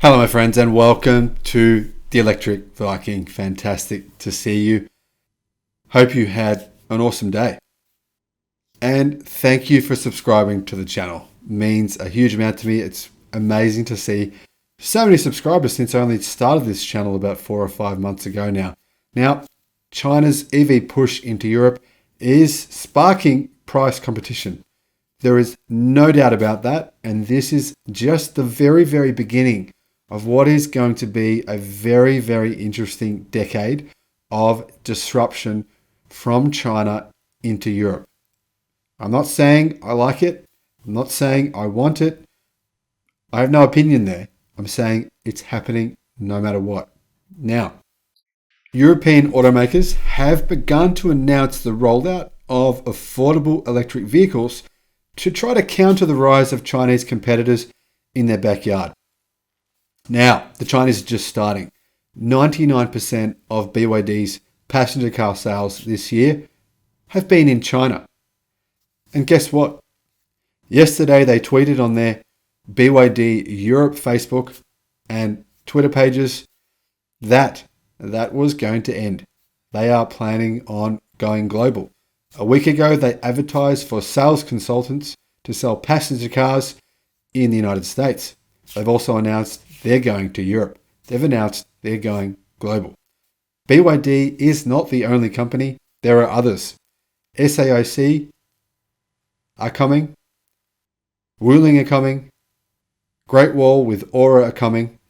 Hello my friends and welcome to the Electric Viking. Fantastic to see you. Hope you had an awesome day. And thank you for subscribing to the channel. It means a huge amount to me. It's amazing to see so many subscribers since I only started this channel about 4 or 5 months ago now. Now, China's EV push into Europe is sparking price competition. There is no doubt about that. And this is just the very beginning of what is going to be a very interesting decade of disruption from China into Europe. I'm not saying I like it. I'm not saying I want it. I have no opinion there. I'm saying it's happening no matter what. Now, European automakers have begun to announce the rollout of affordable electric vehicles to try to counter the rise of Chinese competitors in their backyard. Now, the Chinese are just starting. 99% of BYD's passenger car sales this year have been in China. And guess what? Yesterday they tweeted on their BYD Europe Facebook and Twitter pages that was going to end. They are planning on going global. A week ago they advertised for sales consultants to sell passenger cars in the United States. They've also announced they're going to Europe. They've announced they're going global. BYD is not the only company. There are others. SAIC are coming. Wuling are coming. Great Wall with Aura are coming.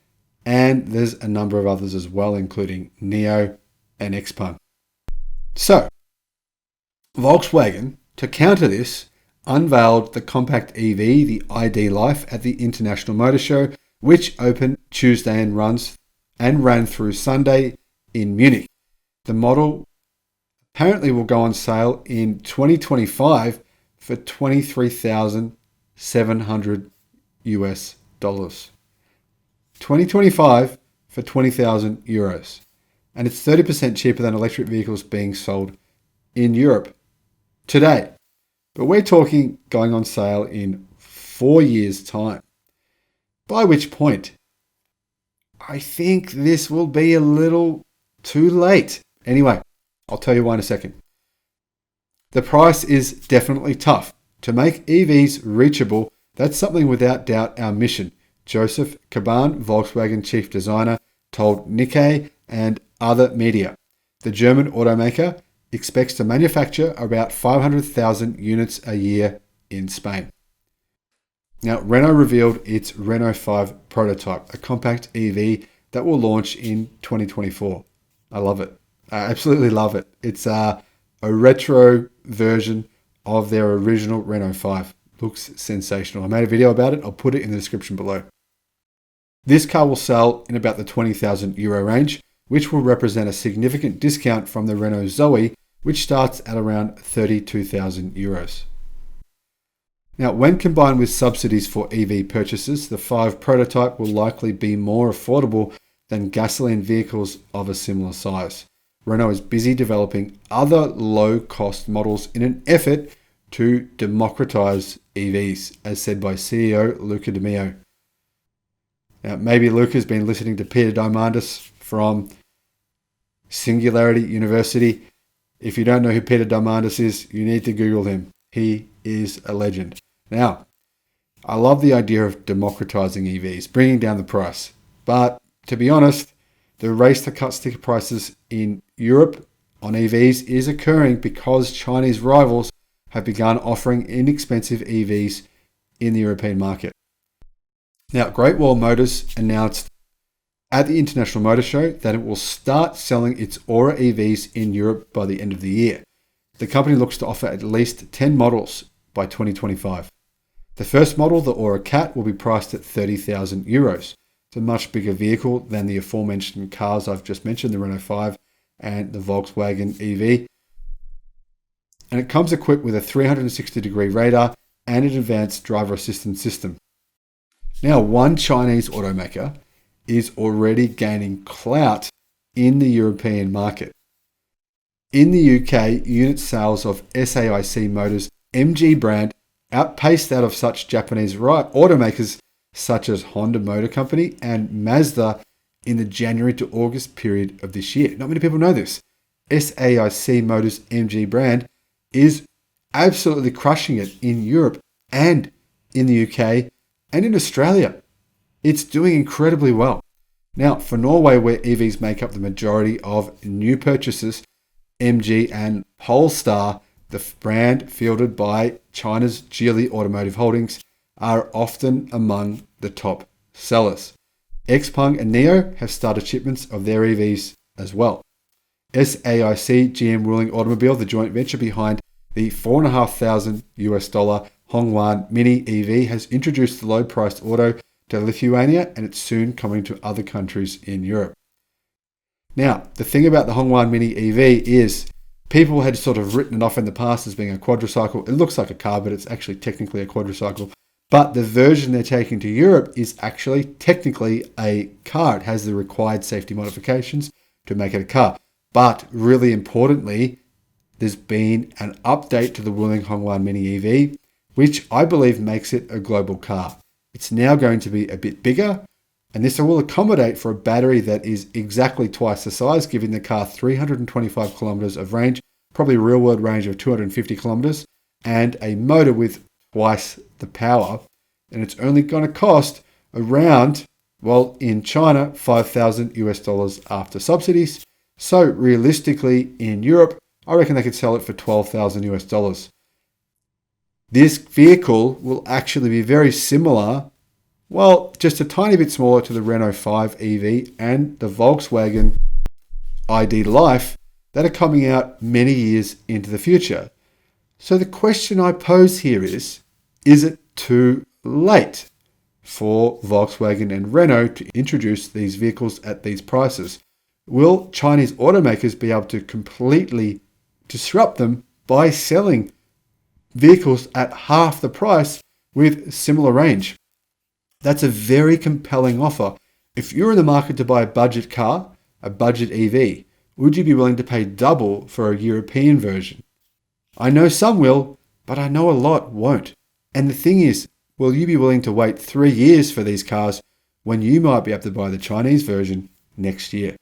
And there's a number of others as well, including NIO and XPeng. So, Volkswagen, to counter this, unveiled the compact EV, the ID Life, at the International Motor Show, which opened Tuesday and ran through Sunday in Munich. The model apparently will go on sale in 2025 for $23,700 US. 2025 for 20,000 euros. And it's 30% cheaper than electric vehicles being sold in Europe today. But we're talking going on sale in 4 years' time. By which point, I think this will be a little too late. Anyway, I'll tell you why in a second. The price is definitely tough. To make EVs reachable, that's something without doubt our mission. Joseph Caban, Volkswagen chief designer, told Nikkei and other media. The German automaker expects to manufacture about 500,000 units a year in Spain. Now, Renault revealed its Renault 5 prototype, a compact EV that will launch in 2024. I love it. I absolutely love it. It's a retro version of their original Renault 5. Looks sensational. I made a video about it. I'll put it in the description below. This car will sell in about the 20,000 euro range, which will represent a significant discount from the Renault Zoe, which starts at around 32,000 euros. Now, when combined with subsidies for EV purchases, the 5 prototype will likely be more affordable than gasoline vehicles of a similar size. Renault is busy developing other low-cost models in an effort to democratize EVs, as said by CEO Luca De Meo. Now, maybe Luca's been listening to Peter Diamandis from Singularity University. If you don't know who Peter Diamandis is, you need to Google him. He is a legend. Now, I love the idea of democratizing EVs, bringing down the price. But to be honest, the race to cut sticker prices in Europe on EVs is occurring because Chinese rivals have begun offering inexpensive EVs in the European market. Now, Great Wall Motors announced at the International Motor Show that it will start selling its Aura EVs in Europe by the end of the year. The company looks to offer at least 10 models by 2025. The first model, the Aura Cat, will be priced at 30,000 euros. It's a much bigger vehicle than the aforementioned cars I've just mentioned, the Renault 5 and the Volkswagen EV. And it comes equipped with a 360-degree radar and an advanced driver assistance system. Now, one Chinese automaker is already gaining clout in the European market. In the UK, unit sales of SAIC Motors' MG brand outpaced that of such Japanese automakers such as Honda Motor Company and Mazda in the January to August period of this year. Not many people know this. SAIC Motors MG brand is absolutely crushing it in Europe and in the UK and in Australia. It's doing incredibly well. Now, for Norway, where EVs make up the majority of new purchases, MG and Polestar, the brand fielded by China's Geely Automotive Holdings, are often among the top sellers. XPeng and NIO have started shipments of their EVs as well. SAIC GM Wuling Automobile, the joint venture behind the $4,500 Hongwan Mini EV, has introduced the low-priced auto to Lithuania, and it's soon coming to other countries in Europe. Now, the thing about the Hongwan Mini EV is people had sort of written it off in the past as being a quadricycle. It looks like a car, but it's actually technically a quadricycle. But the version they're taking to Europe is actually technically a car. It has the required safety modifications to make it a car. But really importantly, there's been an update to the Wuling Hongwan Mini EV, which I believe makes it a global car. It's now going to be a bit bigger, and this will accommodate for a battery that is exactly twice the size, giving the car 325 kilometers of range, probably a real-world range of 250 kilometers, and a motor with twice the power. And it's only going to cost around, well, in China, $5,000 after subsidies. So realistically, in Europe, I reckon they could sell it for $12,000. This vehicle will actually be very similar, well, just a tiny bit smaller to the Renault 5 EV and the Volkswagen ID Life that are coming out many years into the future. So the question I pose here is it too late for Volkswagen and Renault to introduce these vehicles at these prices? Will Chinese automakers be able to completely disrupt them by selling vehicles at half the price with similar range? That's a very compelling offer. If you're in the market to buy a budget car, a budget EV, would you be willing to pay double for a European version? I know some will, but I know a lot won't. And the thing is, will you be willing to wait 3 years for these cars when you might be able to buy the Chinese version next year?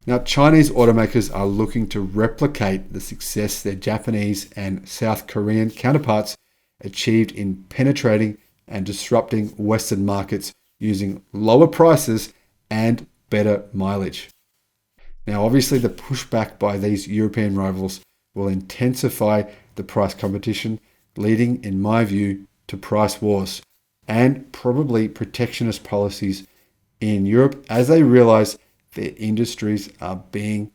Now, Chinese automakers are looking to replicate the success their Japanese and South Korean counterparts achieved in penetrating and disrupting Western markets using lower prices and better mileage. Now, obviously, the pushback by these European rivals will intensify the price competition, leading, in my view, to price wars and probably protectionist policies in Europe as they realize their industries are being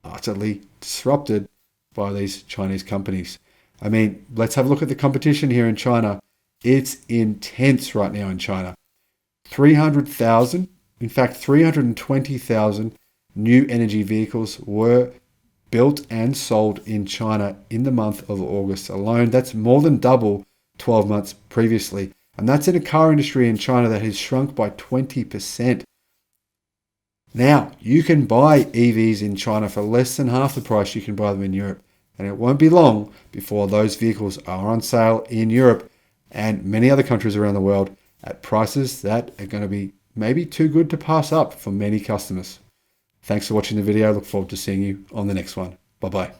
utterly disrupted by these Chinese companies. I mean, let's have a look at the competition here in China. It's intense right now in China. 300,000, in fact, 320,000 new energy vehicles were built and sold in China in the month of August alone. That's more than double 12 months previously. And that's in a car industry in China that has shrunk by 20%. Now, you can buy EVs in China for less than half the price you can buy them in Europe. And it won't be long before those vehicles are on sale in Europe and many other countries around the world at prices that are going to be maybe too good to pass up for many customers. Thanks for watching the video. I look forward to seeing you on the next one. Bye-bye.